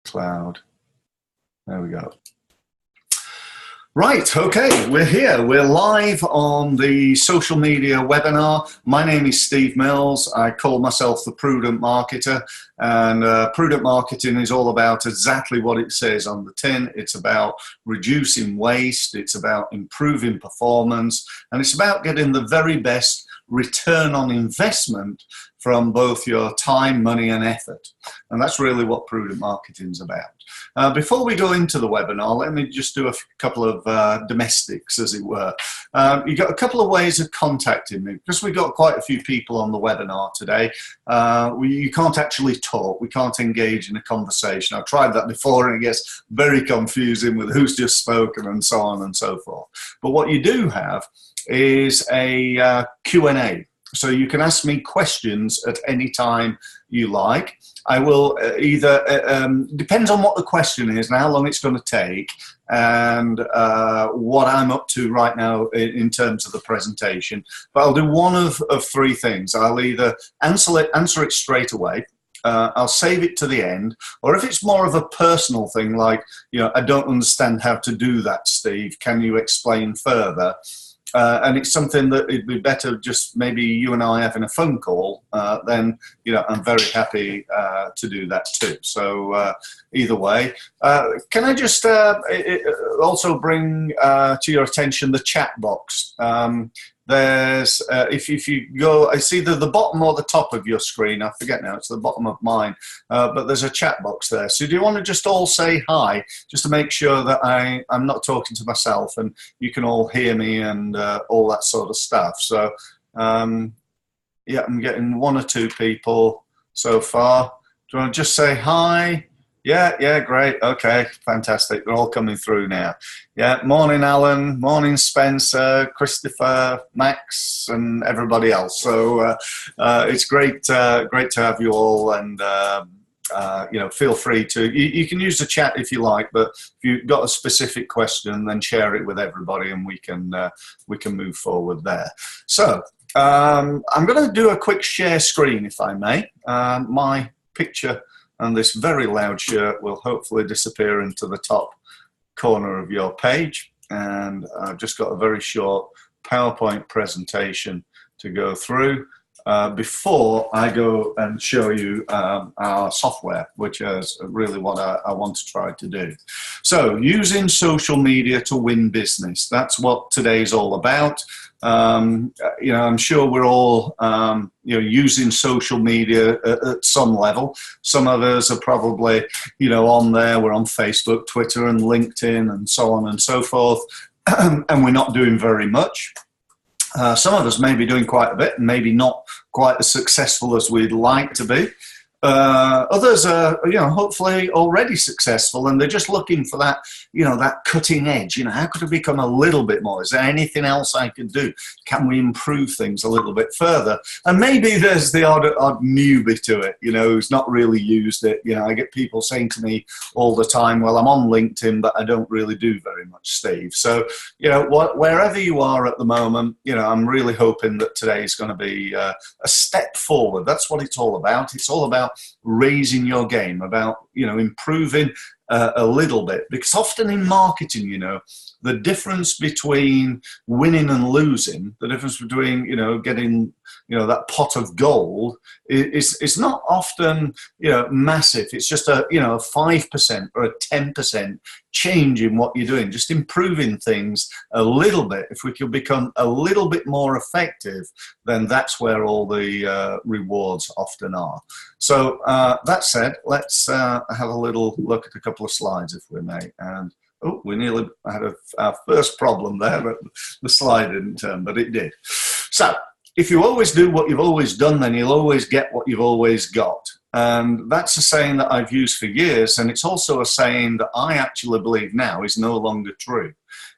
Cloud. There we go. Right, okay, we're here. We're live on the social media webinar. My name is Steve Mills. I call myself the Prudent Marketer, and prudent marketing is all about exactly what it says on the tin. It's about reducing waste, it's about improving performance, and it's about getting the very best return on investment from both your time, money, and effort. And that's really what prudent marketing is about. Before we go into the webinar, let me just do a couple of domestics, as it were. You've got a couple of ways of contacting me. Because we've got quite a few people on the webinar today, you can't actually talk. We can't engage in a conversation. I've tried that before, and it gets very confusing with who's just spoken and so on and so forth. But what you do have is a Q&A. So you can ask me questions at any time you like. I will either, depends on what the question is and how long it's going to take, and what I'm up to right now in terms of the presentation. But I'll do one of three things. I'll either answer it straight away, I'll save it to the end, or if it's more of a personal thing, like, you know, I don't understand how to do that, Steve, can you explain further? And it's something that it'd be better just maybe you and I having a phone call, then, you know, I'm very happy to do that too. So either way, can I just also bring to your attention the chat box. There's, if you go, it's either the bottom or the top of your screen, I forget now, it's the bottom of mine, but there's a chat box there. So do you want to just all say hi, just to make sure that I'm not talking to myself and you can all hear me and all that sort of stuff. So yeah, I'm getting one or two people so far. Do you want to just say hi? Yeah, great. Okay, fantastic. They're all coming through now. Yeah, morning, Alan. Morning, Spencer, Christopher, Max, and everybody else. So it's great to have you all, and you know, feel free to. You can use the chat if you like, but if you've got a specific question, then share it with everybody, and we can move forward there. So I'm going to do a quick share screen, if I may. My picture and this very loud shirt will hopefully disappear into the top corner of your page. And I've just got a very short PowerPoint presentation to go through before I go and show you our software, which is really what I want to try to do. So using social media to win business, that's what today's all about. You know, I'm sure we're all, you know, using social media at some level. Some of us are probably, you know, on there. We're on Facebook, Twitter, and LinkedIn, and so on and so forth, and we're not doing very much. Some of us may be doing quite a bit, and maybe not quite as successful as we'd like to be. Others are, you know, hopefully already successful, and they're just looking for that, you know, that cutting edge. You know, how could I become a little bit more? Is there anything else I could do? Can we improve things a little bit further? And maybe there's the odd newbie to it, you know, who's not really used it. You know, I get people saying to me all the time, well, I'm on LinkedIn, but I don't really do very much, Steve. So, you know, wherever you are at the moment, you know, I'm really hoping that today is going to be a step forward. That's what it's all about. It's all about raising your game, about, you know, improving a little bit, because often in marketing, you know, the difference between winning and losing, the difference between, you know, getting, you know, that pot of gold is not often, you know, massive. It's just a, you know, a 5% or a 10% change in what you're doing, just improving things a little bit. If we can become a little bit more effective, then that's where all the rewards often are. So that said, let's have a little look at a couple of slides, if we may. And oh, we nearly had our first problem there, but the slide didn't turn, but it did. So if you always do what you've always done, then you'll always get what you've always got. And that's a saying that I've used for years, and it's also a saying that I actually believe now is no longer true.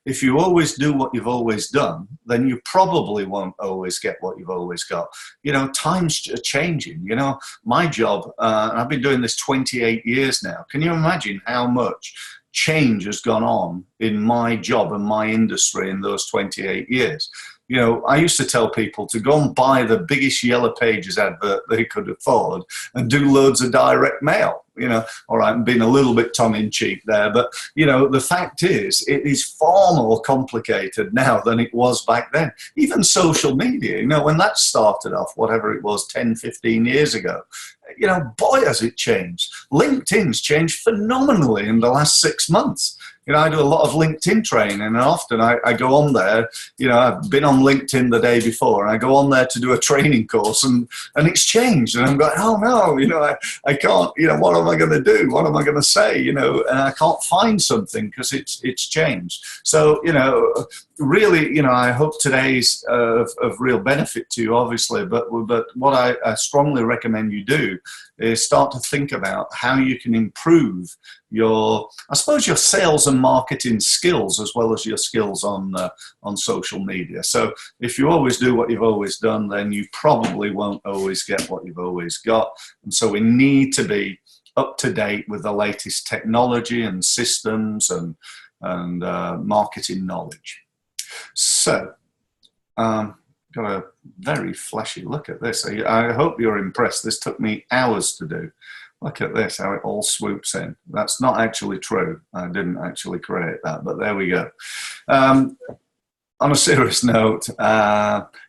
If you always do what you've always done, then you probably won't always get what you've always got. You know, times are changing. You know, my job, and I've been doing this 28 years now. Can you imagine how much change has gone on in my job and my industry in those 28 years? You know, I used to tell people to go and buy the biggest Yellow Pages advert they could afford and do loads of direct mail. you know, all right, I'm being a little bit tongue-in-cheek there, but, you know, the fact is, it is far more complicated now than it was back then. Even social media, you know, when that started off, whatever it was, 10, 15 years ago, you know, boy, has it changed. LinkedIn's changed phenomenally in the last 6 months. You know, I do a lot of LinkedIn training, and often I go on there, you know, I've been on LinkedIn the day before, and I go on there to do a training course, and it's changed. And I'm going, oh no, you know, I can't, you know, what am I going to do? What am I going to say? You know, and I can't find something because it's changed. So, you know, really, you know, I hope today's of real benefit to you, obviously, but what I strongly recommend you do is start to think about how you can improve your, I suppose, your sales and marketing skills, as well as your skills on social media. So if you always do what you've always done, then you probably won't always get what you've always got. And so we need to be up to date with the latest technology and systems and marketing knowledge. So, got a very flashy look at this. I hope you're impressed. This took me hours to do. Look at this, how it all swoops in. That's not actually true. I didn't actually create that, but there we go. On a serious note,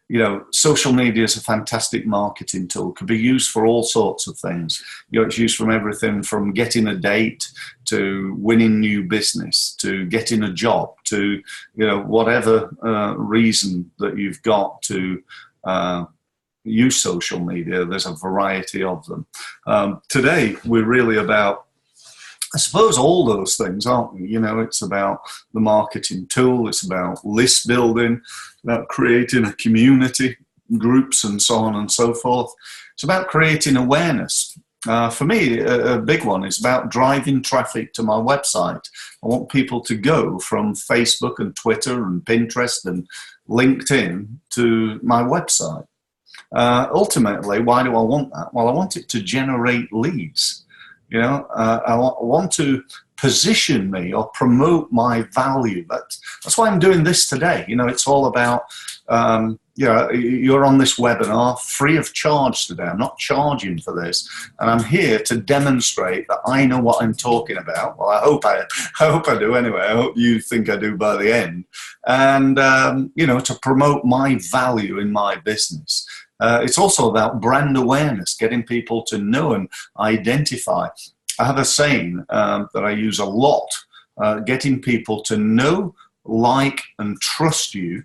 you know, social media is a fantastic marketing tool. It could be used for all sorts of things. You know, it's used from everything from getting a date to winning new business to getting a job to, you know, whatever reason that you've got to use social media. There's a variety of them. Today, we're really about, I suppose, all those things, aren't we? You know, it's about the marketing tool, it's about list building, about creating a community, groups and so on and so forth. It's about creating awareness. For me, a big one is about driving traffic to my website. I want people to go from Facebook and Twitter and Pinterest and LinkedIn to my website. Ultimately, why do I want that? Well, I want it to generate leads. You know, I want to position me or promote my value. That's why I'm doing this today. You know, it's all about, you know, you're on this webinar free of charge today. I'm not charging for this. And I'm here to demonstrate that I know what I'm talking about. Well, I hope I do anyway. I hope you think I do by the end. And, you know, to promote my value in my business. It's also about brand awareness, getting people to know and identify. I have a saying that I use a lot, getting people to know, like, and trust you,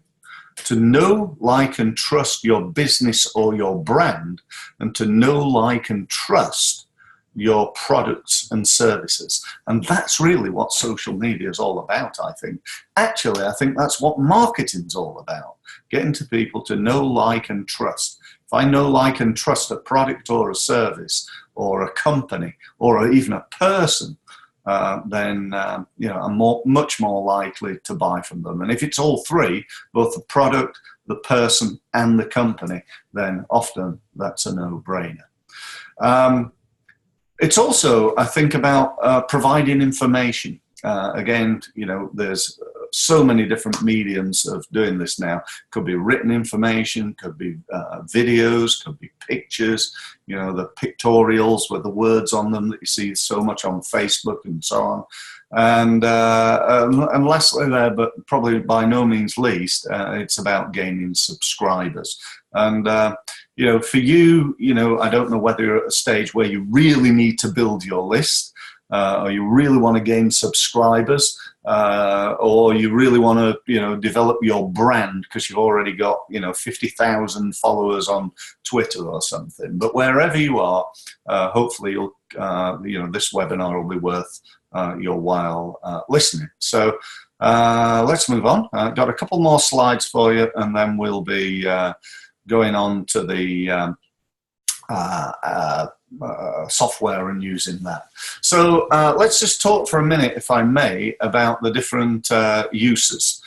to know, like, and trust your business or your brand, and to know, like, and trust your products and services. And that's really what social media is all about, I think. Actually, I think that's what marketing's all about, getting to people to know, like, and trust. If I know, like, and trust a product or a service or a company or even a person, then you know, I'm much more likely to buy from them. And if it's all three, both the product, the person, and the company, then often that's a no-brainer. It's also, I think, about providing information. Again, you know, there's so many different mediums of doing this now. Could be written information, could be videos, could be pictures, you know, the pictorials with the words on them that you see so much on Facebook and so on. And lastly there, but probably by no means least, it's about gaining subscribers. And, you know, for you, you know, I don't know whether you're at a stage where you really need to build your list, or you really want to gain subscribers, or you really want to, you know, develop your brand because you've already got, you know, 50,000 followers on Twitter or something. But wherever you are, hopefully you'll, you know, this webinar will be worth your while listening. So let's move on. I've got a couple more slides for you, and then we'll be going on to the software and using that. So let's just talk for a minute, if I may, about the different uses.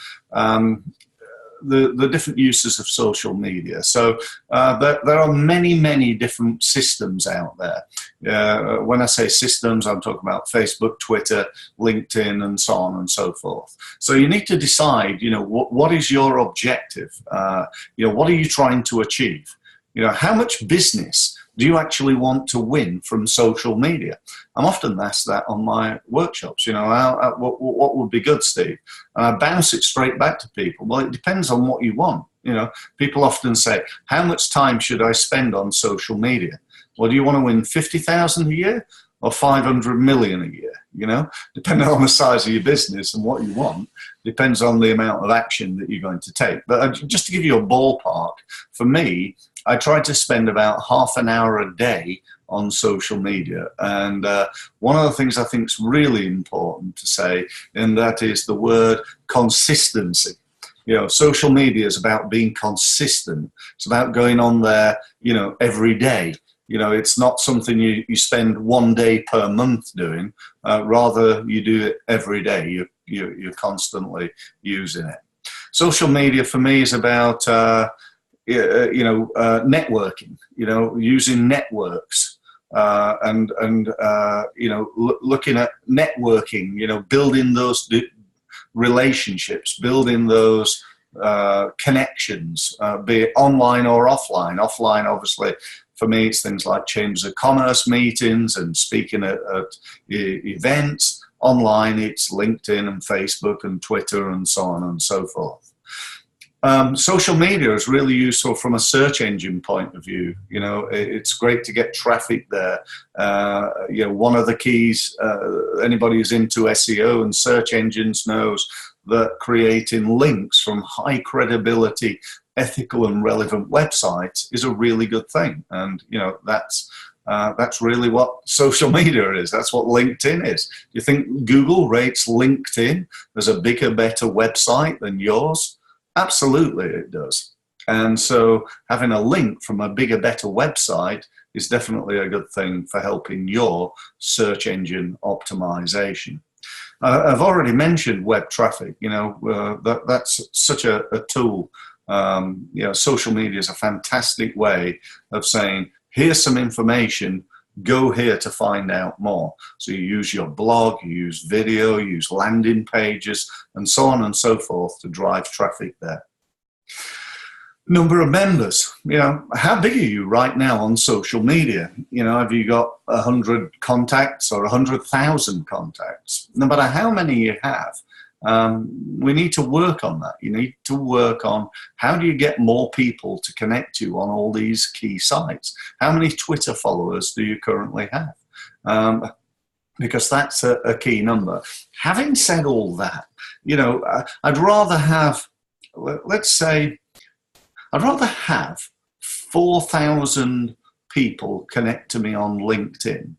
The different uses of social media. So there are many different systems out there. When I say systems, I'm talking about Facebook, Twitter, LinkedIn, and so on and so forth. So you need to decide, you know, what is your objective? You know, what are you trying to achieve? You know, how much business Do you actually want to win from social media? I'm often asked that on my workshops, you know, what would be good, Steve? And I bounce it straight back to people. Well, it depends on what you want. You know, people often say, how much time should I spend on social media? Well, do you want to win 50,000 a year or 500 million a year? You know, depending on the size of your business and what you want, depends on the amount of action that you're going to take. But just to give you a ballpark, for me, I try to spend about half an hour a day on social media. And one of the things I think is really important to say, and that is the word consistency. You know, social media is about being consistent. It's about going on there, you know, every day. You know, it's not something you spend one day per month doing. Rather, you do it every day. You're constantly using it. Social media for me is about, networking. You know, using networks and you know, looking at networking. You know, building those relationships, building those connections, be it online or offline. Offline, obviously. For me, it's things like chambers of commerce meetings and speaking at events. Online, it's LinkedIn and Facebook and Twitter and so on and so forth. Social media is really useful from a search engine point of view. You know, it's great to get traffic there. You know, one of the keys, anybody who's into SEO and search engines knows that creating links from high credibility, ethical and relevant websites is a really good thing. And, you know, that's really what social media is. That's what LinkedIn is. Do you think Google rates LinkedIn as a bigger, better website than yours? Absolutely it does. And so having a link from a bigger, better website is definitely a good thing for helping your search engine optimization. I've already mentioned web traffic. You know, that's such a tool. You know, social media is a fantastic way of saying, here's some information, go here to find out more. So you use your blog, you use video, you use landing pages, and so on and so forth to drive traffic there. Number of members. You know, how big are you right now on social media? You know, have you got 100 contacts or 100,000 contacts? No matter how many you have, we need to work on that. You need to work on how do you get more people to connect you on all these key sites. How many Twitter followers do you currently have? Because that's a key number. Having said all that, you know, I'd rather have, let's say, I'd rather have 4,000 people connect to me on LinkedIn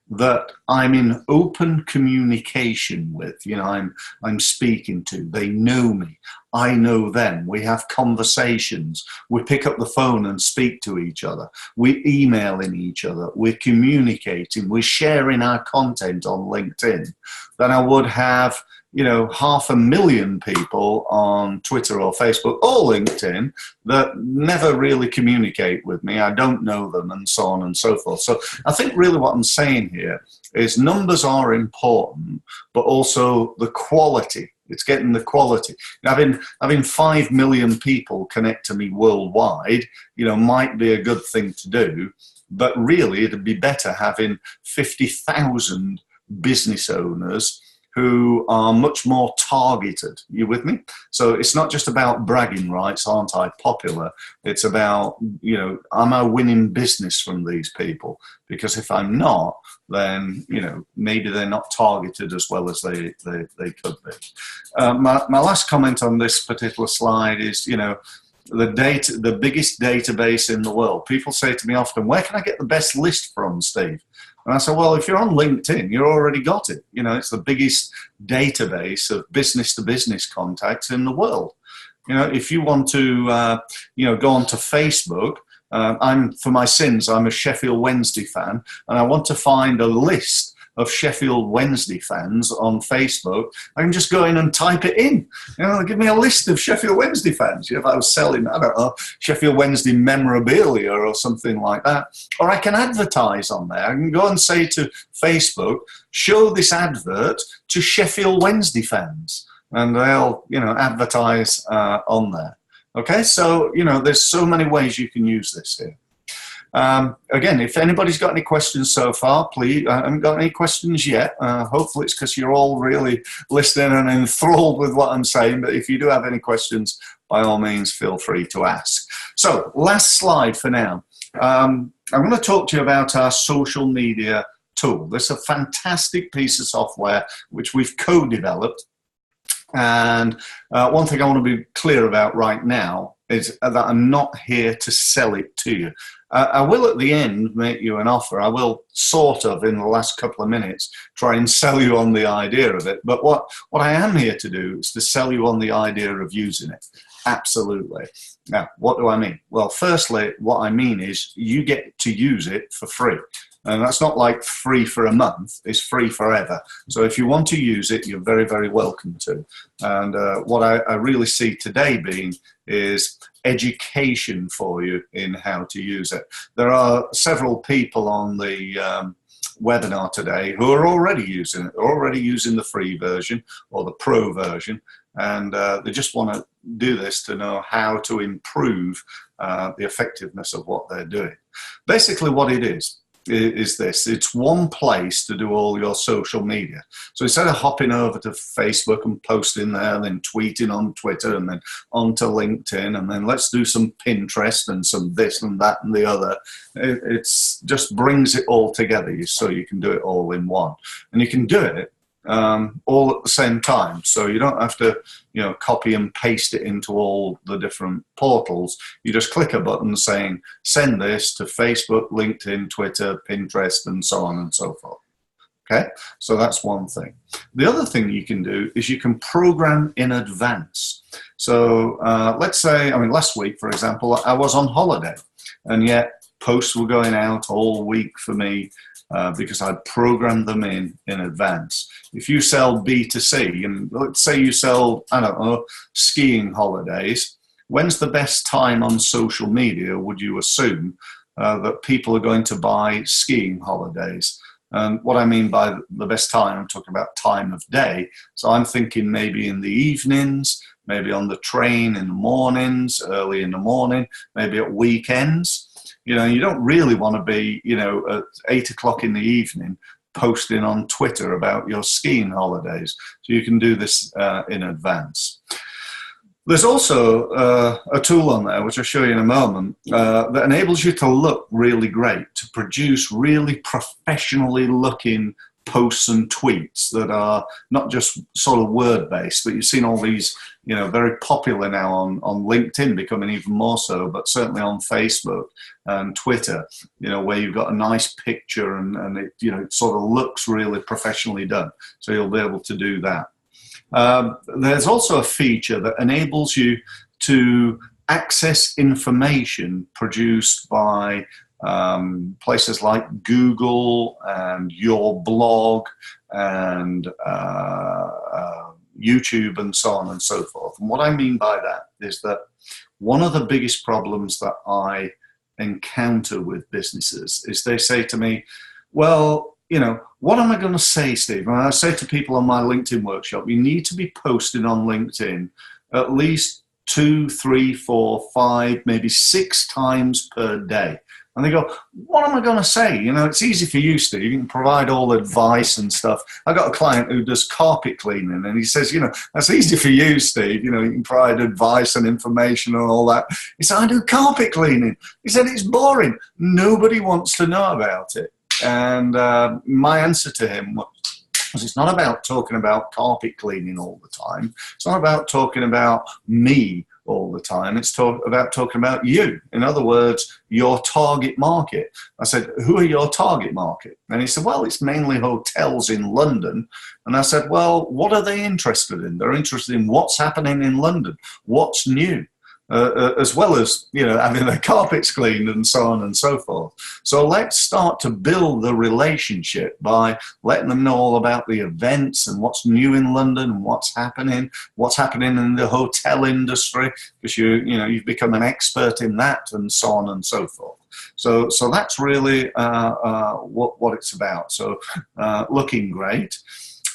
that I'm in open communication with. You know, I'm speaking to. They know me. I know them. We have conversations. We pick up the phone and speak to each other. We're emailing each other. We're communicating. We're sharing our content on LinkedIn. Then I would have, you know, 500,000 people on Twitter or Facebook or LinkedIn that never really communicate with me. I don't know them, and so on and so forth. So I think really what I'm saying here is numbers are important, but also the quality. It's getting the quality. Having 5 million people connect to me worldwide, you know, might be a good thing to do, but really it'd be better having 50,000 business owners who are much more targeted. You with me? So it's not just about bragging rights, aren't I popular? It's about, you know, am I winning business from these people? Because if I'm not, then, you know, maybe they're not targeted as well as they could be. My last comment on this particular slide is, you know, the biggest database in the world. People say to me often, where can I get the best list from, Steve? And I said, well, if you're on LinkedIn, you already got it. You know, it's the biggest database of business-to-business contacts in the world. You know, if you want to, you know, go onto Facebook, for my sins, I'm a Sheffield Wednesday fan, and I want to find a list of Sheffield Wednesday fans on Facebook. I can just go in and type it in. You know, give me a list of Sheffield Wednesday fans. You know, if I was selling, I don't know, Sheffield Wednesday memorabilia or something like that. Or I can advertise on there. I can go and say to Facebook, show this advert to Sheffield Wednesday fans. And they'll, you know, advertise on there. Okay, so, you know, there's so many ways you can use this here. Again, if anybody's got any questions so far, please, I haven't got any questions yet. Hopefully it's because you're all really listening and enthralled with what I'm saying, but if you do have any questions, by all means, feel free to ask. So, last slide for now. I'm going to talk to you about our social media tool. This is a fantastic piece of software which we've co-developed. And one thing I want to be clear about right now is that I'm not here to sell it to you. I will at the end make you an offer. I will sort of in the last couple of minutes try and sell you on the idea of it. But what I am here to do is to sell you on the idea of using it. Absolutely. Now, what do I mean? Well, firstly, what I mean is you get to use it for free. And that's not like free for a month, it's free forever. So if you want to use it, you're very, very welcome to. And what I really see today being is education for you in how to use it. There are several people on the webinar today who are already using it, already using the free version or the pro version. And they just want to do this to know how to improve the effectiveness of what they're doing. Basically what it is this. It's one place to do all your social media. So instead of hopping over to Facebook and posting there, then tweeting on Twitter and then onto LinkedIn and then let's do some Pinterest and some this and that and the other, it's just brings it all together so you can do it all in one. And you can do it all at the same time, so you don't have to, copy and paste it into all the different portals. You just click a button saying send this to Facebook, LinkedIn, Twitter, Pinterest, and so on and so forth. Okay, so that's one thing. The other thing you can do is you can program in advance. So let's say, last week, for example, I was on holiday, and yet posts were going out all week for me because I'd programmed them in advance. If you sell B2C, and let's say you sell, I don't know, skiing holidays, when's the best time on social media, would you assume, that people are going to buy skiing holidays? And what I mean by the best time, I'm talking about time of day. So I'm thinking maybe in the evenings, maybe on the train in the mornings, early in the morning, maybe at weekends. You don't really want to be, at 8 o'clock in the evening posting on Twitter about your skiing holidays. So you can do this in advance. There's also a tool on there, which I'll show you in a moment, that enables you to look really great, to produce really professionally looking posts and tweets that are not just sort of word-based, but you've seen all these, very popular now on LinkedIn, becoming even more so, but certainly on Facebook and Twitter, where you've got a nice picture and it, it sort of looks really professionally done. So you'll be able to do that. There's also a feature that enables you to access information produced by places like Google and your blog and YouTube and so on and so forth. And what I mean by that is that one of the biggest problems that I encounter with businesses is they say to me, well, what am I going to say, Steve? And I say to people on my LinkedIn workshop, you need to be posting on LinkedIn at least 2, 3, 4, 5, maybe 6 times per day. And they go, what am I going to say? It's easy for you, Steve. You can provide all advice and stuff. I got a client who does carpet cleaning, and he says, that's easy for you, Steve. You can provide advice and information and all that. He said, I do carpet cleaning. He said, it's boring. Nobody wants to know about it. And my answer to him was, it's not about talking about carpet cleaning all the time. It's not about talking about me all the time. It's about talking about you. In other words, your target market. I said, who are your target market? And he said, well, it's mainly hotels in London. And I said, well, what are they interested in? They're interested in what's happening in London, what's new. As well as, having their carpets cleaned and so on and so forth. So let's start to build the relationship by letting them know all about the events and what's new in London and what's happening in the hotel industry, because you've become an expert in that and so on and so forth. So that's really what it's about. So looking great.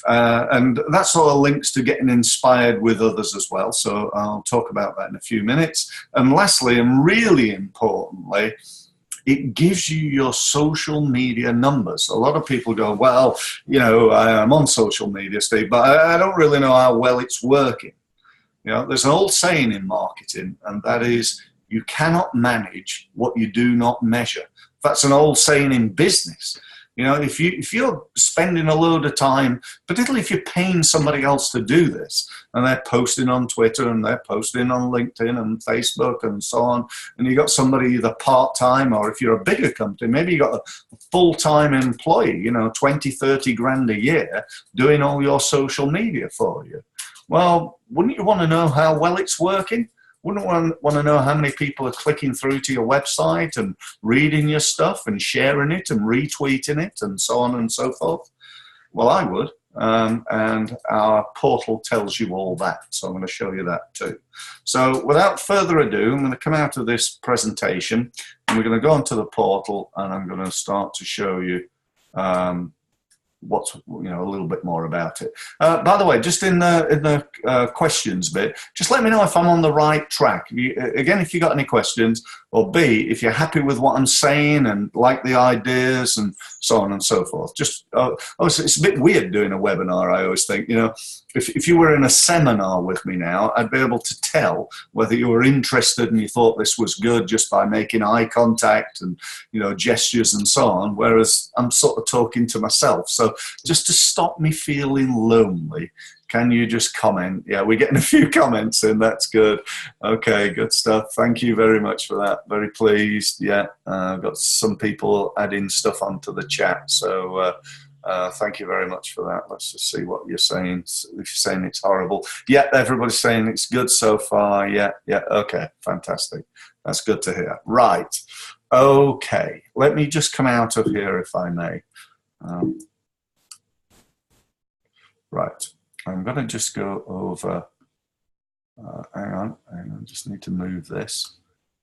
And that sort of links to getting inspired with others as well. So I'll talk about that in a few minutes. And lastly, and really importantly, It gives you your social media numbers. A lot of people go, well, you know, I'm on social media, Steve, but I don't really know how well it's working. You know, there's an old saying in marketing, and that is, you cannot manage what you do not measure. That's an old saying in business. You know, if you're spending a load of time, particularly if you're paying somebody else to do this, and they're posting on Twitter and they're posting on LinkedIn and Facebook and so on, and you got somebody either part-time, or if you're a bigger company, maybe you got a full-time employee, you know, 20, 30 grand a year doing all your social media for you. Well, wouldn't you want to know how well it's working? Wouldn't want to know how many people are clicking through to your website and reading your stuff and sharing it and retweeting it and so on and so forth? Well, I would, and our portal tells you all that, so I'm going to show you that too. So without further ado, I'm going to come out of this presentation and we're going to go onto the portal, and I'm going to start to show you what's, you know, a little bit more about it. By the way, just in the questions bit, just let me know if I'm on the right track. Again, if you got any questions, or B, if you're happy with what I'm saying and like the ideas and so on and so forth. Just obviously, it's a bit weird doing a webinar. I always think, you know, if you were in a seminar with me now, I'd be able to tell whether you were interested and you thought this was good just by making eye contact and, you know, gestures and so on, whereas I'm sort of talking to myself. So just to stop me feeling lonely, can you just comment? Yeah, we're getting a few comments in. That's good. Okay, good stuff. Thank you very much for that. Very pleased. Yeah, I've got some people adding stuff onto the chat. So thank you very much for that. Let's just see what you're saying. If you're saying it's horrible. Yeah, everybody's saying it's good so far. Yeah, yeah. Okay, fantastic. That's good to hear. Right. Okay, let me just come out of here if I may. Right. I'm going to just go over, hang on, just need to move this.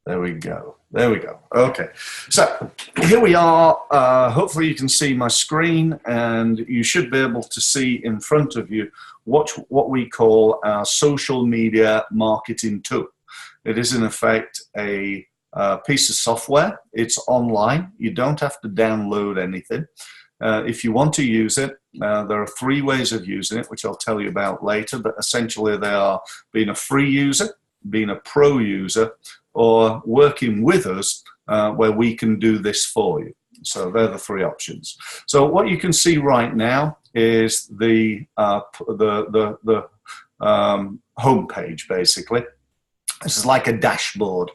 There we go. There we go. Okay. So here we are. Hopefully you can see my screen, and you should be able to see in front of you what we call our social media marketing tool. It is in effect a piece of software. It's online. You don't have to download anything. If you want to use it, there are 3 ways of using it, which I'll tell you about later, but essentially they are being a free user, being a pro user, or working with us where we can do this for you. So they're the 3 options. So what you can see right now is the home page, basically. This is like a dashboard.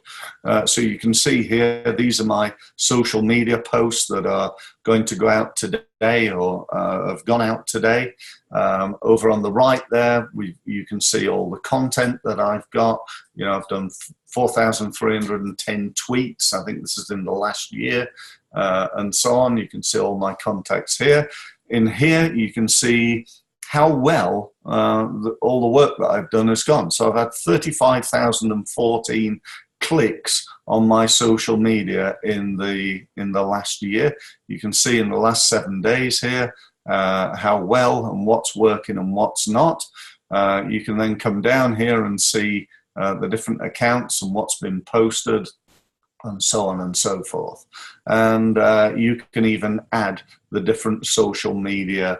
So you can see here, these are my social media posts that are going to go out today, or have gone out today. Over on the right there, you can see all the content that I've got. You know, I've done 4,310 tweets. I think this is in the last year, and so on. You can see all my contacts here. In here, you can see how well all the work that I've done has gone. So I've had 35,014 clicks on my social media in the last year. You can see in the last 7 days here how well and what's working and what's not. You can then come down here and see the different accounts and what's been posted, and so on and so forth. And you can even add the different social media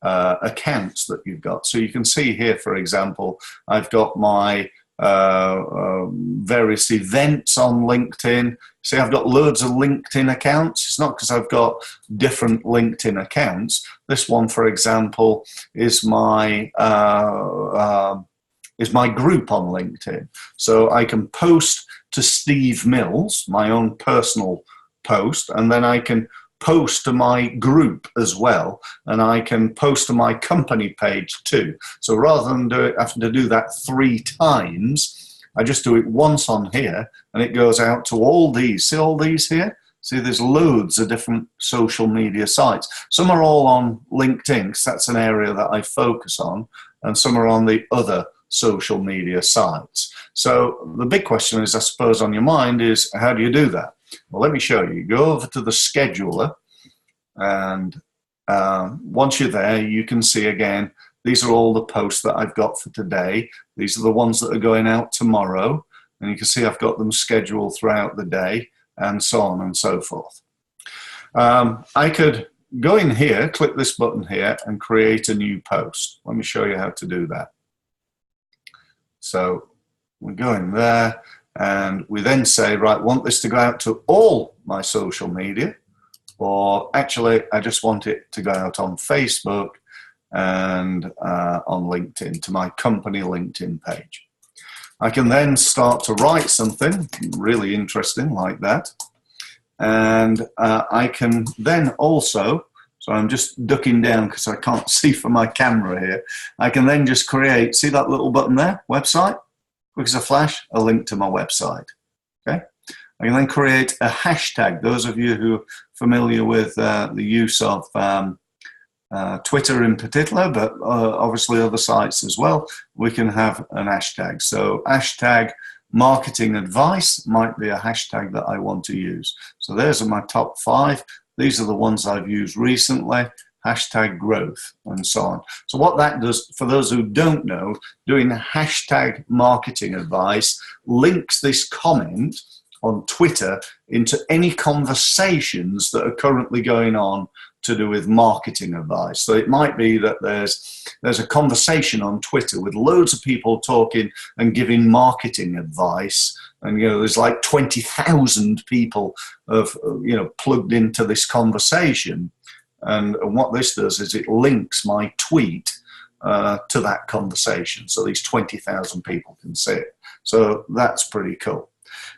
accounts that you've got. So you can see here, for example, I've got my various events on LinkedIn. See, I've got loads of LinkedIn accounts. It's not because I've got different LinkedIn accounts. This one, for example, is my group on LinkedIn. So I can post to Steve Mills, my own personal post, and then I can post to my group as well, and I can post to my company page too. So rather than having to do that 3 times, I just do it once on here, and it goes out to all these. See all these here? See, there's loads of different social media sites. Some are all on LinkedIn, because that's an area that I focus on, and some are on the other social media sites. So the big question is, I suppose, on your mind is, how do you do that? Well, let me show you. Go over to the scheduler, and once you're there, you can see again, these are all the posts that I've got for today. These are the ones that are going out tomorrow, and you can see I've got them scheduled throughout the day. and so on and so forth. I could go in here, click this button here, and create a new post. Let me show you how to do that. So we go in there, and we then say, right, want this to go out to all my social media, or actually, I just want it to go out on Facebook and on LinkedIn, to my company LinkedIn page. I can then start to write something really interesting like that. And I can then also, so I'm just ducking down because I can't see from my camera here, I can then just create, see that little button there, website? Quick as a flash, a link to my website. Okay. I can then create a hashtag. Those of you who are familiar with the use of Twitter in particular, but obviously other sites as well, we can have an hashtag. So hashtag marketing advice might be a hashtag that I want to use. So there's my top 5. These are the ones I've used recently, hashtag growth and so on. So what that does, for those who don't know, doing hashtag marketing advice links this comment on Twitter into any conversations that are currently going on to do with marketing advice. So it might be that there's a conversation on Twitter with loads of people talking and giving marketing advice, and there's like 20,000 people plugged into this conversation. And what this does is it links my tweet to that conversation, so these 20,000 people can see it. So that's pretty cool.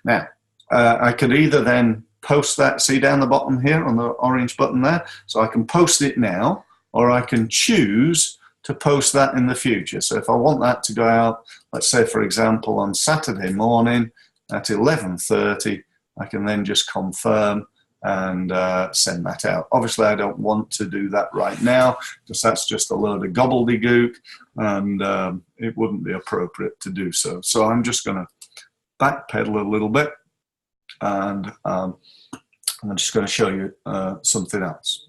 Now, I could either then post that, see down the bottom here on the orange button there, so I can post it now, or I can choose to post that in the future. So if I want that to go out, let's say for example on Saturday morning at 11:30, I can then just confirm and send that out. Obviously I don't want to do that right now because that's just a load of gobbledygook, and it wouldn't be appropriate to do so. So I'm just going to backpedal a little bit, and I'm just going to show you something else.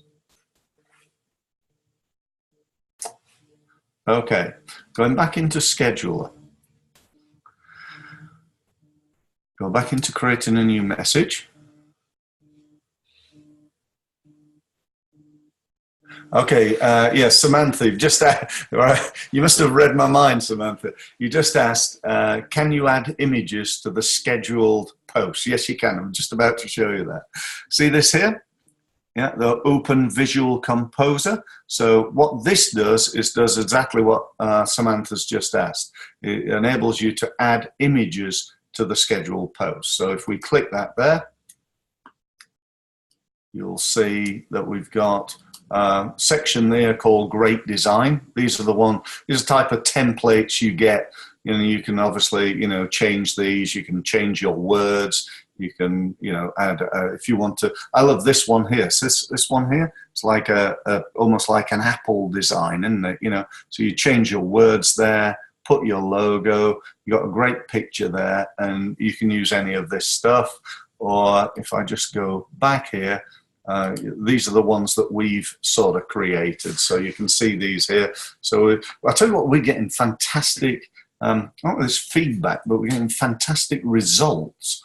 Okay, going back into Scheduler. Go back into creating a new message. Okay, yes, Samantha, you've just you must have read my mind, Samantha. You just asked, can you add images to the scheduled posts? Yes, you can. I'm just about to show you that. See this here? Yeah, the Open Visual Composer. So what this does is does exactly what Samantha's just asked. It enables you to add images to the scheduled post. So if we click that there, you'll see that we've got section there called Great Design. These are the type of templates you get. You can obviously change these. You can change your words. You can add if you want to. I love this one here. So this one here, it's like almost like an Apple design, isn't it? So you change your words there, put your logo. You got a great picture there, and you can use any of this stuff. Or if I just go back here. These are the ones that we've sort of created, so you can see these here. So I'll tell you what, we're getting fantastic, not this feedback, but we're getting fantastic results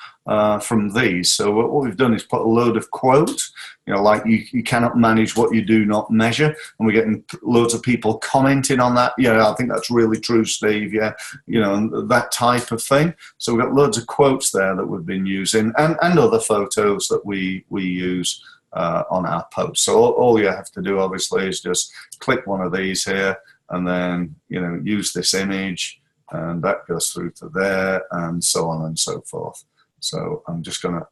from these. So what we've done is put a load of quotes, like you cannot manage what you do not measure, and we're getting loads of people commenting on that. I think that's really true, Steve. Yeah, and that type of thing. So we've got loads of quotes there that we've been using, and other photos that we use on our post. So all you have to do obviously is just click one of these here, and then use this image, and that goes through to there, and so on and so forth. So I'm just going to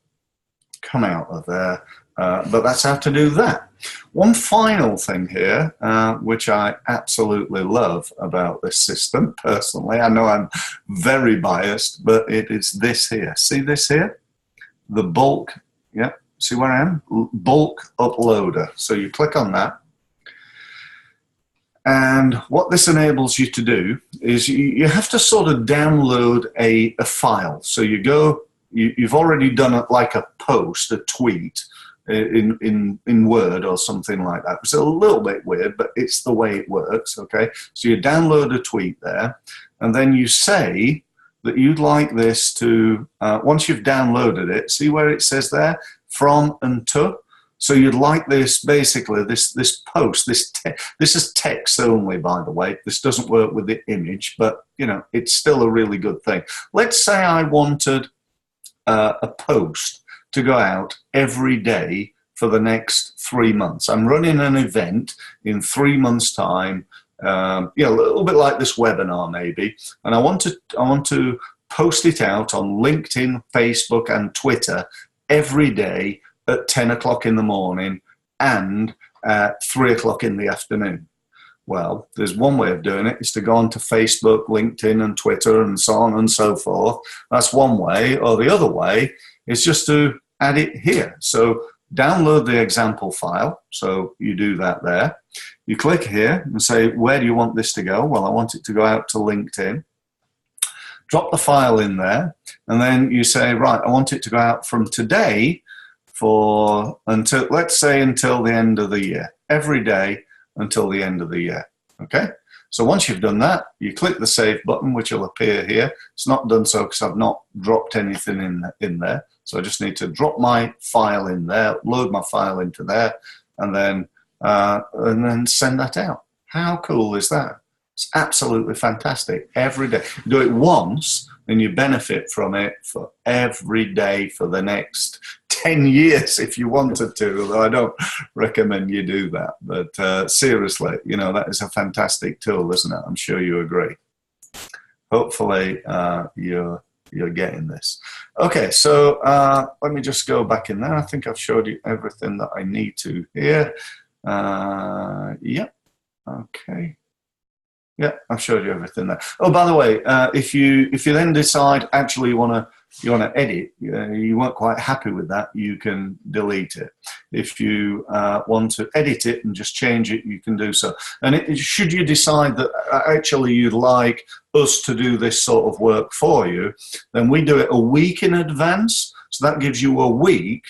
come out of there, but that's how to do that. One final thing here, which I absolutely love about this system personally. I know I'm very biased, but it is this here. See this here? The bulk, yeah. See where I am? Bulk uploader. So you click on that. And what this enables you to do is you have to sort of download a file. So you've already done it like a post, a tweet in Word or something like that. It's a little bit weird, but it's the way it works, okay? So you download a tweet there, and then you say, that you'd like this to, once you've downloaded it, see where it says there, from and to? So you'd like this, basically, this post, this is text only, by the way. This doesn't work with the image, but, you know, it's still a really good thing. Let's say I wanted a post to go out every day for the next 3 months. I'm running an event in 3 months' time, you know, a little bit like this webinar maybe, and I want to post it out on LinkedIn, Facebook, and Twitter every day at 10 o'clock in the morning and at 3 o'clock in the afternoon. Well, there's one way of doing it, is to go onto Facebook, LinkedIn, and Twitter, and so on and so forth. That's one way. Or the other way is just to add it here. So download the example file. So you do that there. You click here and say, where do you want this to go? Well, I want it to go out to LinkedIn. Drop the file in there, and then you say, right, I want it to go out from today for until, let's say, until the end of the year, every day until the end of the year. Okay, so once you've done that, you click the save button, which will appear here. It's not done so because I've not dropped anything in there, so I just need to drop my file in there, load my file into there, and then send that out. How cool is that? It's absolutely fantastic. Every day, do it once and you benefit from it for every day for the next 10 years if you wanted to, although I don't recommend you do that. But seriously, you know, that is a fantastic tool, isn't it? I'm sure you agree. Hopefully you're getting this. Okay, so let me just go back in there. I think I've showed you everything that I need to here. Yep, okay. Yeah, I've showed you everything there. Oh, by the way, if you then decide actually you want to edit, you weren't quite happy with that, you can delete it. If you want to edit it and just change it, you can do so. And should you decide that actually you'd like us to do this sort of work for you, then we do it a week in advance. So that gives you a week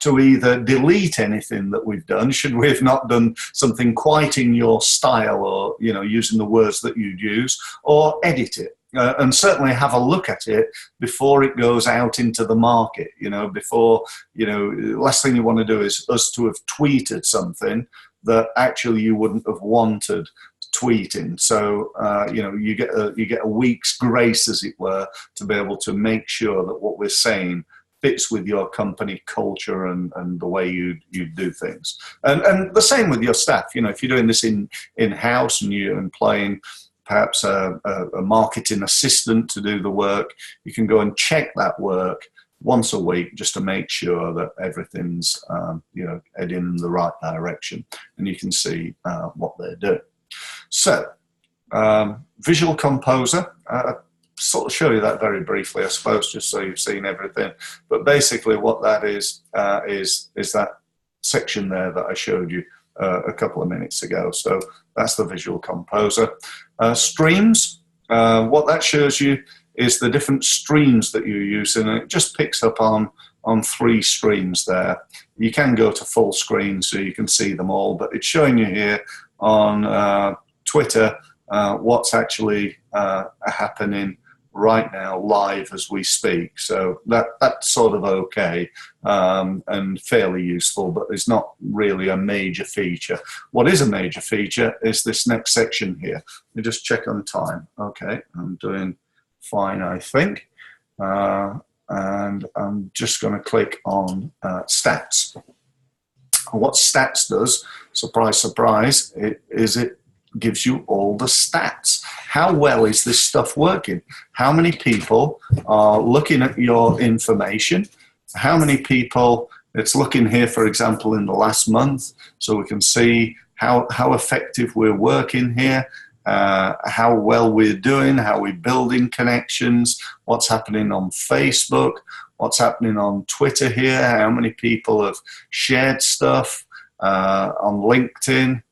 to either delete anything that we've done, should we have not done something quite in your style, or, you know, using the words that you'd use, or edit it. And certainly have a look at it before it goes out into the market. You know, before, you know, last thing you want to do is us to have tweeted something that actually you wouldn't have wanted tweeting. So you know, you get a week's grace, as it were, to be able to make sure that what we're saying fits with your company culture and the way you do things. And the same with your staff. You know, if you're doing this in-house and you're employing perhaps a marketing assistant to do the work, you can go and check that work once a week just to make sure that everything's you know, heading in the right direction, and you can see what they're doing. So Visual Composer, sort of show you that very briefly, I suppose, just so you've seen everything. But basically what that is that section there that I showed you a couple of minutes ago. So that's the Visual Composer. Streams, what that shows you is the different streams that you're using, and it just picks up on 3 streams there. You can go to full screen so you can see them all, but it's showing you here on Twitter what's actually happening right now live as we speak. So that's sort of okay and fairly useful, but it's not really a major feature. What is a major feature is this next section here. Let me just check on time. Okay, I'm doing fine, I think. And I'm just going to click on stats. And what stats does, surprise, surprise, it gives you all the stats. How well is this stuff working? How many people are looking at your information? How many people, it's looking here, for example, in the last month, so we can see how effective we're working here, how well we're doing, how we're building connections, what's happening on Facebook, what's happening on Twitter here, how many people have shared stuff on LinkedIn.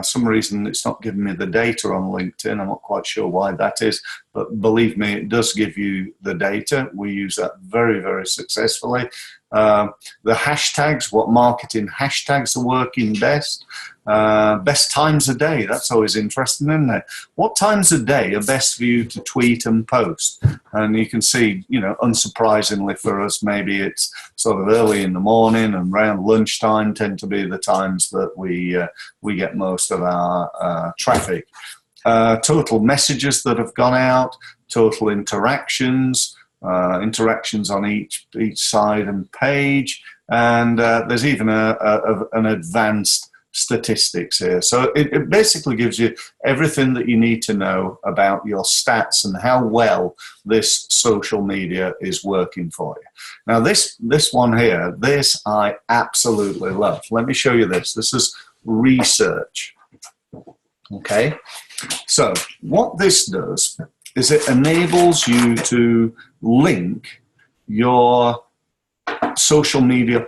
Some reason it's not giving me the data on LinkedIn. I'm not quite sure why that is, but believe me, it does give you the data. We use that very, very successfully. The hashtags, what marketing hashtags are working best. Best times of day, that's always interesting, isn't it? What times of day are best for you to tweet and post? And you can see, you know, unsurprisingly for us, maybe it's sort of early in the morning and around lunchtime tend to be the times that we get most of our traffic. Total messages that have gone out, total interactions, interactions on each side and page, and there's even an advanced statistics here. So it basically gives you everything that you need to know about your stats and how well this social media is working for you. Now this one here, this I absolutely love. Let me show you this. This is research. Okay, so what this does is it enables you to link your social media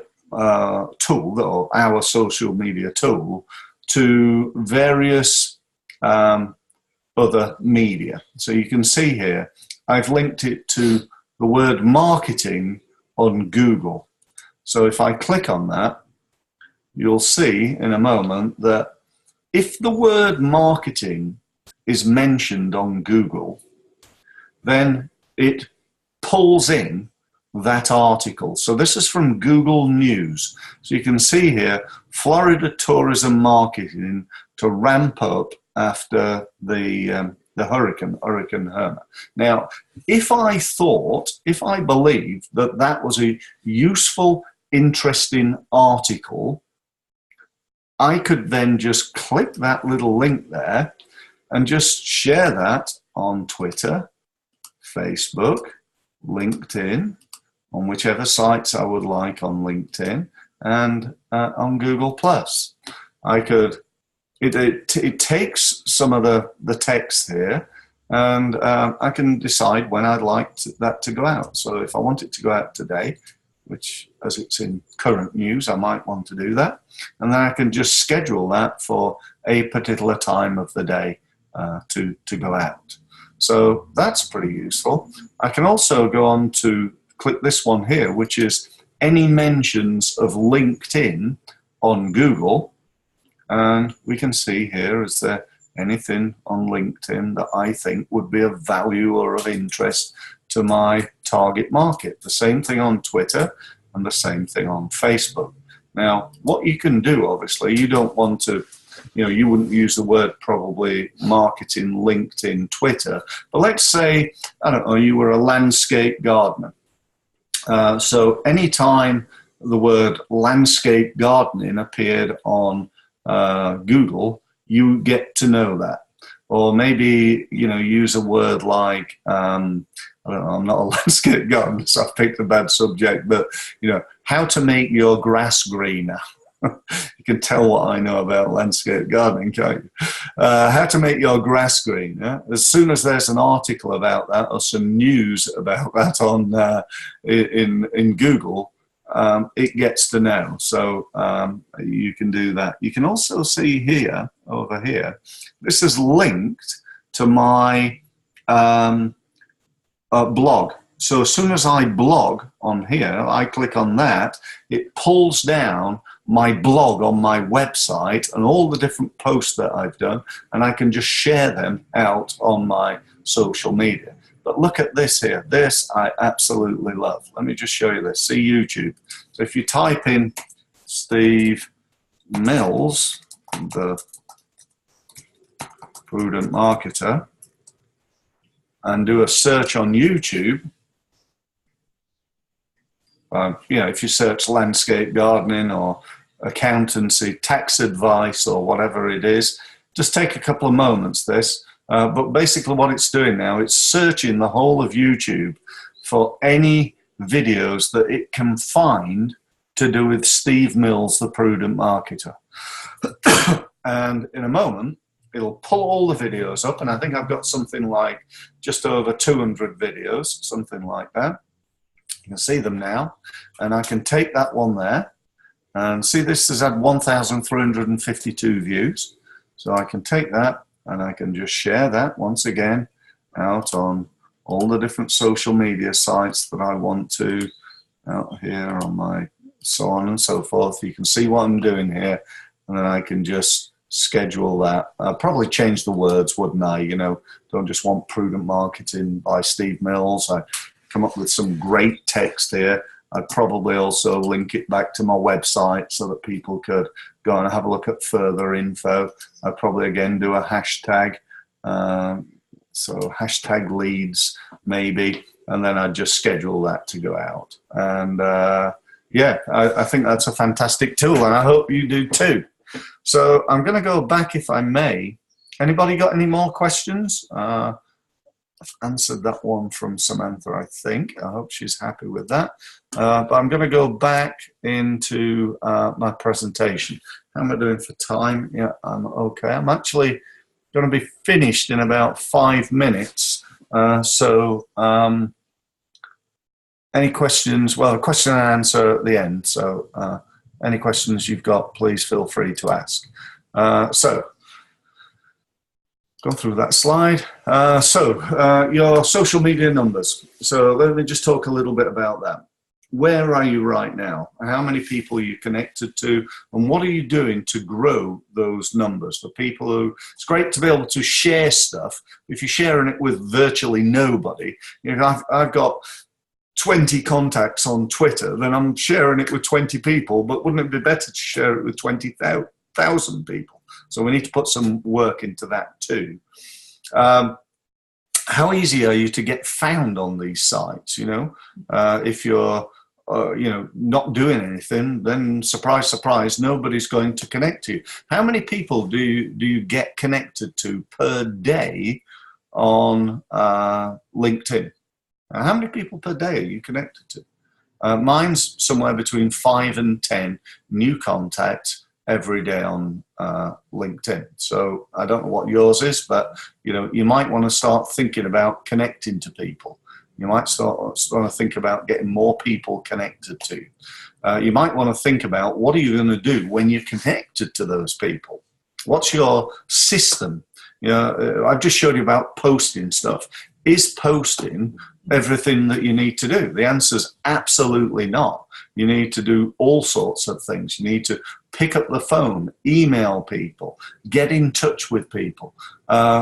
tool, or our social media tool, to various other media. So you can see here, I've linked it to the word marketing on Google. So if I click on that, you'll see in a moment that if the word marketing is mentioned on Google, then it pulls in that article. So this is from Google News. So you can see here, Florida tourism marketing to ramp up after the Hurricane Irma. Now, if I believed that that was a useful, interesting article, I could then just click that little link there and just share that on Twitter, Facebook, LinkedIn, on whichever sites I would like on LinkedIn, and on Google+. I could, it takes some of the text here, and I can decide when I'd like that to go out. So if I want it to go out today, which as it's in current news, I might want to do that. And then I can just schedule that for a particular time of the day to go out. So that's pretty useful. I can also go on to click this one here, which is any mentions of LinkedIn on Google. And we can see here, is there anything on LinkedIn that I think would be of value or of interest to my target market? The same thing on Twitter and the same thing on Facebook. Now, what you can do, obviously, you don't want to, you know, you wouldn't use the word probably marketing, LinkedIn, Twitter, but let's say, I don't know, you were a landscape gardener. So anytime the word landscape gardening appeared on Google, you get to know that. Or maybe, you know, use a word like, I don't know, I'm not a landscape gardener, so I've picked a bad subject, but, you know, how to make your grass greener. You can tell what I know about landscape gardening, can't you? How to make your grass greener. As soon as there's an article about that or some news about that on in Google, it gets to know. So you can do that. You can also see here, over here, this is linked to my blog. So as soon as I blog on here, I click on that, it pulls down my blog on my website and all the different posts that I've done, and I can just share them out on my social media. But look at this here. This I absolutely love. Let me just show you this. See YouTube. So if you type in Steve Mills, the prudent marketer, and do a search on YouTube, you know, if you search landscape gardening or accountancy, tax advice, or whatever it is, just take a couple of moments, this. But basically what it's doing now, it's searching the whole of YouTube for any videos that it can find to do with Steve Mills, the prudent marketer. And in a moment, it'll pull all the videos up, and I think I've got something like just over 200 videos, something like that. You can see them now, and I can take that one there, and see this has had 1,352 views. So I can take that, and I can just share that once again out on all the different social media sites that I want to, out here on my so on and so forth. You can see what I'm doing here, and then I can just schedule that. I'd probably change the words, wouldn't I? You know, don't just want Prudent Marketing by Steve Mills. I come up with some great text here. I'd probably also link it back to my website so that people could go and have a look at further info. I'd probably again do a hashtag, so hashtag leads maybe, and then I'd just schedule that to go out. And yeah, I think that's a fantastic tool, and I hope you do too. So I'm going to go back, if I may. Anybody got any more questions? I've answered that one from Samantha, I think. I hope she's happy with that. But I'm going to go back into my presentation. How am I doing for time? Yeah, I'm okay. I'm actually going to be finished in about 5 minutes. Any questions? Well, a question and answer at the end. So any questions you've got, please feel free to ask. So go through that slide. Your social media numbers. So let me just talk a little bit about that. Where are you right now? How many people are you connected to? And what are you doing to grow those numbers? For people who, it's great to be able to share stuff. If you're sharing it with virtually nobody, you know, I've got 20 contacts on Twitter, then I'm sharing it with 20 people, but wouldn't it be better to share it with 20,000 people? So we need to put some work into that too. How easy are you to get found on these sites? You know, if you're you know, not doing anything, then surprise, surprise, nobody's going to connect to you. How many people do you get connected to per day on LinkedIn? How many people per day are you connected to? Mine's somewhere between 5 and 10 new contacts every day on LinkedIn. So I don't know what yours is, but you know, you might want to start thinking about connecting to people. You might start to think about getting more people connected to you. You might want to think about what are you going to do when you're connected to those people? What's your system? You know, I've just showed you about posting stuff. Is posting everything that you need to do? The answer is absolutely not. You need to do all sorts of things. You need to pick up the phone, email people, get in touch with people,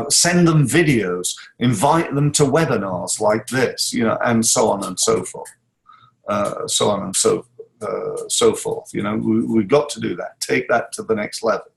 send them videos, invite them to webinars like this, you know, and so on and so forth. So forth. You know, we've got to do that. Take that to the next level.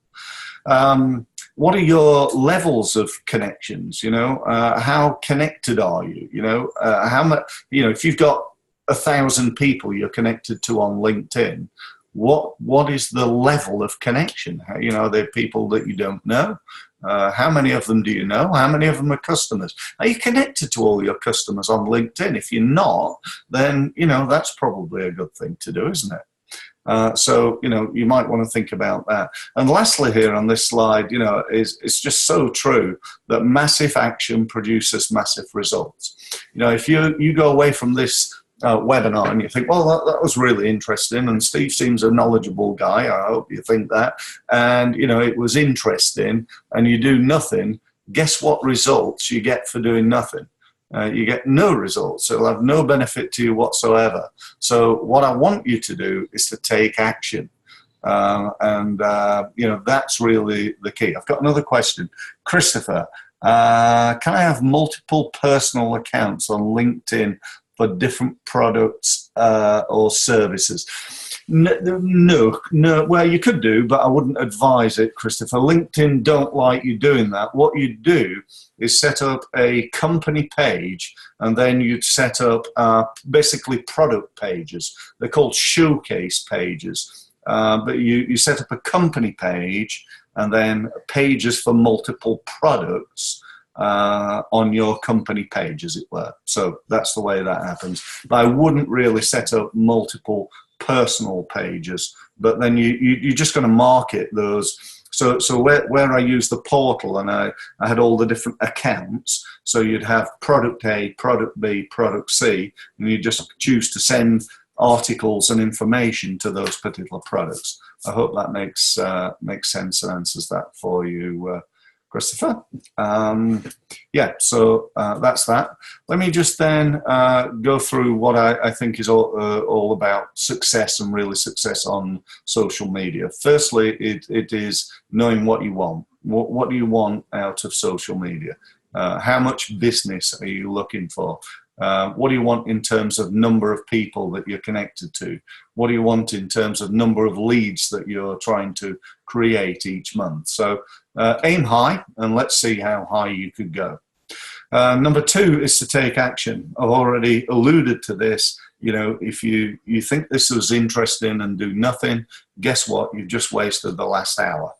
What are your levels of connections? You know, how connected are you? You know, how much? You know, if you've got 1,000 people you're connected to on LinkedIn, what is the level of connection? You know, are there people that you don't know? How many of them do you know? How many of them are customers? Are you connected to all your customers on LinkedIn? If you're not, then you know that's probably a good thing to do, isn't it? So, you know, you might want to think about that. And lastly here on this slide, you know, it's just so true that massive action produces massive results. You know, if you go away from this webinar and you think, well, that was really interesting and Steve seems a knowledgeable guy, I hope you think that, and, you know, it was interesting, and you do nothing, guess what results you get for doing nothing? You get no results. It'll have no benefit to you whatsoever. So what I want you to do is to take action. You know, that's really the key. I've got another question. Christopher, can I have multiple personal accounts on LinkedIn for different products or services? No. Well, you could do, but I wouldn't advise it, Christopher. LinkedIn don't like you doing that. What you do is set up a company page, and then you'd set up basically product pages. They're called showcase pages. But you set up a company page and then pages for multiple products on your company page, as it were. So that's the way that happens. But I wouldn't really set up multiple personal pages, but then you're just going to market those. So where I use the portal, and I had all the different accounts, so you'd have product A, product B, product C, and you just choose to send articles and information to those particular products. I hope that makes sense and answers that for you, Christopher. yeah, so that's that. Let me just then go through what I think is all about success and really success on social media. Firstly, it is knowing what you want. What do you want out of social media? How much business are you looking for? What do you want in terms of number of people that you're connected to? What do you want in terms of number of leads that you're trying to create each month? So aim high, and let's see how high you could go. Number two is to take action. I've already alluded to this. You know, if you think this was interesting and do nothing, guess what? You've just wasted the last hour.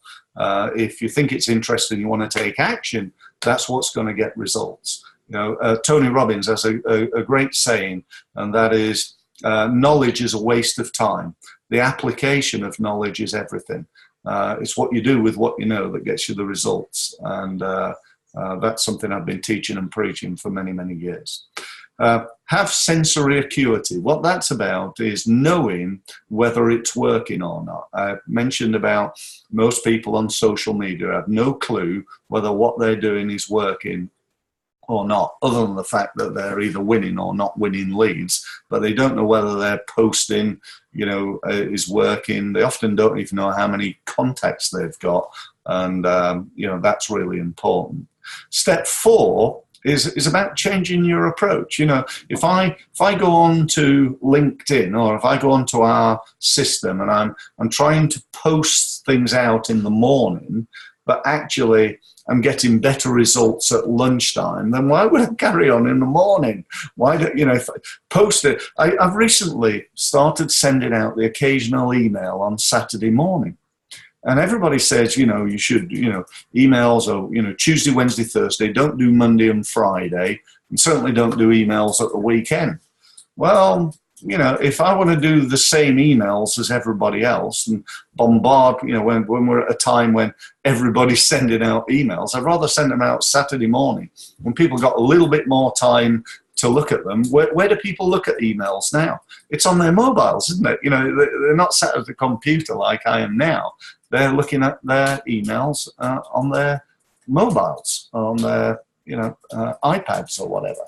If you think it's interesting, you want to take action, that's what's going to get results. You know, Tony Robbins has a great saying, and that is, knowledge is a waste of time. The application of knowledge is everything. It's what you do with what you know that gets you the results. And that's something I've been teaching and preaching for many, many years. Have sensory acuity. What that's about is knowing whether it's working or not. I mentioned about most people on social media have no clue whether what they're doing is working or not, other than the fact that they're either winning or not winning leads, but they don't know whether they're posting, you know, is working. They often don't even know how many contacts they've got, and you know, that's really important. Step 4 is about changing your approach. You know, if I go on to LinkedIn, or if I go onto our system and I'm trying to post things out in the morning, but actually I'm getting better results at lunchtime, then why would I carry on in the morning? Why don't, you know, if I post it? I've recently started sending out the occasional email on Saturday morning. And everybody says, you know, you should, you know, emails are, you know, Tuesday, Wednesday, Thursday, don't do Monday and Friday, and certainly don't do emails at the weekend. Well, you know, if I want to do the same emails as everybody else and bombard, you know, when we're at a time when everybody's sending out emails, I'd rather send them out Saturday morning when people got a little bit more time to look at them. Where do people look at emails now? It's on their mobiles, isn't it? You know, they're not sat at the computer like I am now. They're looking at their emails on their mobiles, on their, you know, iPads or whatever.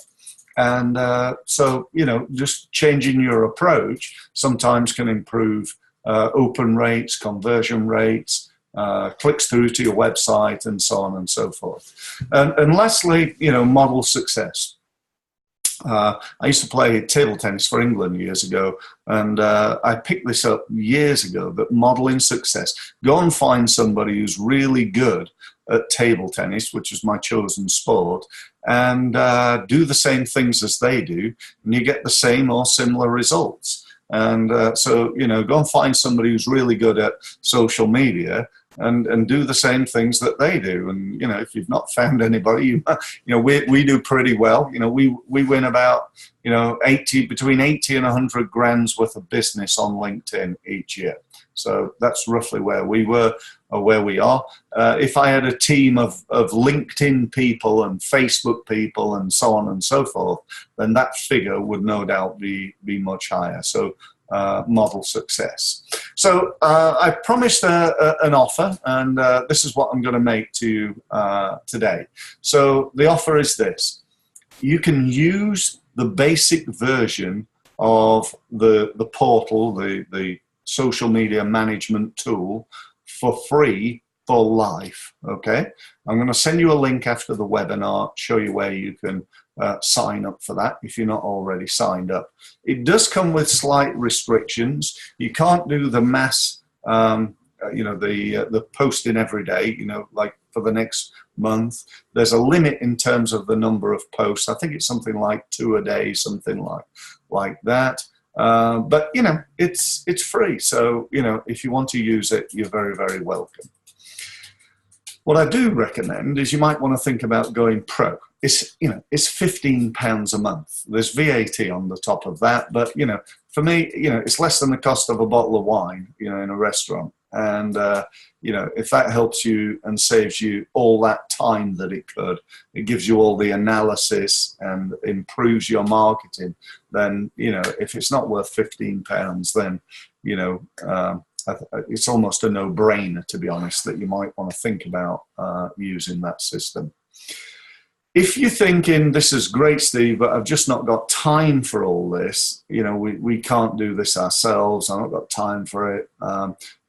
And so, you know, just changing your approach sometimes can improve open rates, conversion rates, clicks through to your website, and so on and so forth. And lastly, you know, model success. I used to play table tennis for England years ago, and I picked this up years ago, but modeling success. Go and find somebody who's really good at table tennis, which is my chosen sport, and do the same things as they do, and you get the same or similar results. And so, you know, go and find somebody who's really good at social media and do the same things that they do. And, you know, if you've not found anybody, you know, we do pretty well. You know, we win about, you know, between 80 and 100 grand's worth of business on LinkedIn each year. So that's roughly where we were or where we are. If I had a team of LinkedIn people and Facebook people and so on and so forth, then that figure would no doubt be much higher. So model success. So I promised an offer, and this is what I'm going to make to you today. So the offer is this. You can use the basic version of the portal, the social media management tool, for free for life. Okay, I'm going to send you a link after the webinar, show you where you can sign up for that if you're not already signed up. It does come with slight restrictions. You can't do the mass, you know, the posting every day, you know, like for the next month. There's a limit in terms of the number of posts. I think it's something like 2 a day, something like that. But, you know, it's free. So, you know, if you want to use it, you're very, very welcome. What I do recommend is you might want to think about going pro. It's, you know, it's £15 a month. There's VAT on the top of that. But, you know, for me, you know, it's less than the cost of a bottle of wine, you know, in a restaurant. And, you know, if that helps you and saves you all that time that it could, it gives you all the analysis and improves your marketing, then, you know, if it's not worth £15, then, you know, it's almost a no-brainer, to be honest, that you might want to think about using that system. If you're thinking, this is great, Steve, but I've just not got time for all this, we can't do this ourselves, I've not got time for it.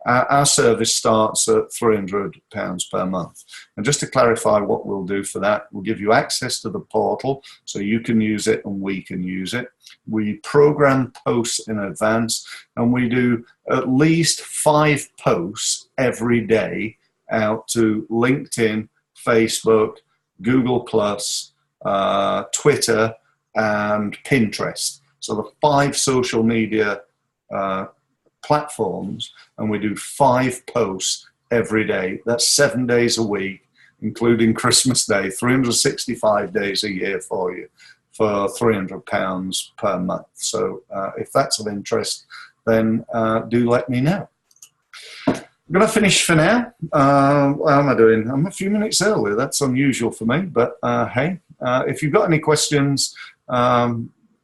Our service starts at £300 per month. And just to clarify what we'll do for that, we'll give you access to the portal so you can use it and we can use it. We program posts in advance, and we do at least 5 posts every day out to LinkedIn, Facebook, Google+, Twitter, and Pinterest. So the 5 social media platforms, and we do 5 posts every day. That's 7 days a week, including Christmas Day, 365 days a year for you, for £300 per month. So if that's of interest, then do let me know. I'm going to finish for now. What am I doing? I'm a few minutes early. That's unusual for me, but hey, if you've got any questions,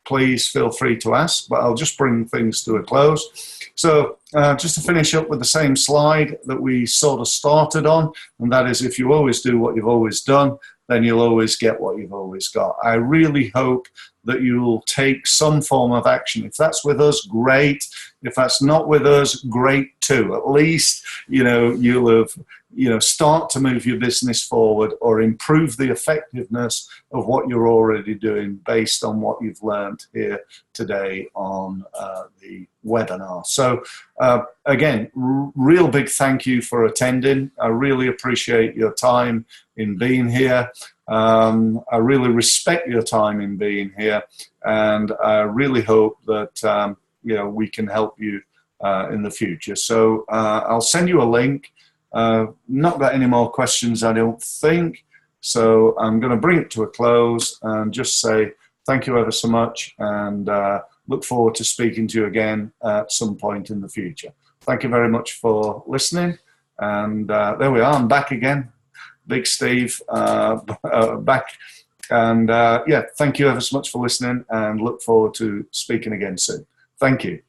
please feel free to ask, but I'll just bring things to a close. So just to finish up with the same slide that we sort of started on, and that is, if you always do what you've always done, then you'll always get what you've always got. I really hope that you'll take some form of action. If that's with us, great. If that's not with us, great too. At least, you'll have, start to move your business forward or improve the effectiveness of what you're already doing based on what you've learned here today on the webinar. So again, real big thank you for attending. I really appreciate your time in being here. I really respect your time in being here, and I really hope that we can help you in the future. So I'll send you a link. Not got any more questions, I don't think. So I'm going to bring it to a close and just say thank you ever so much, and look forward to speaking to you again at some point in the future. Thank you very much for listening, and there we are. I'm back again. Big Steve back, and yeah, thank you ever so much for listening, and look forward to speaking again soon. Thank you.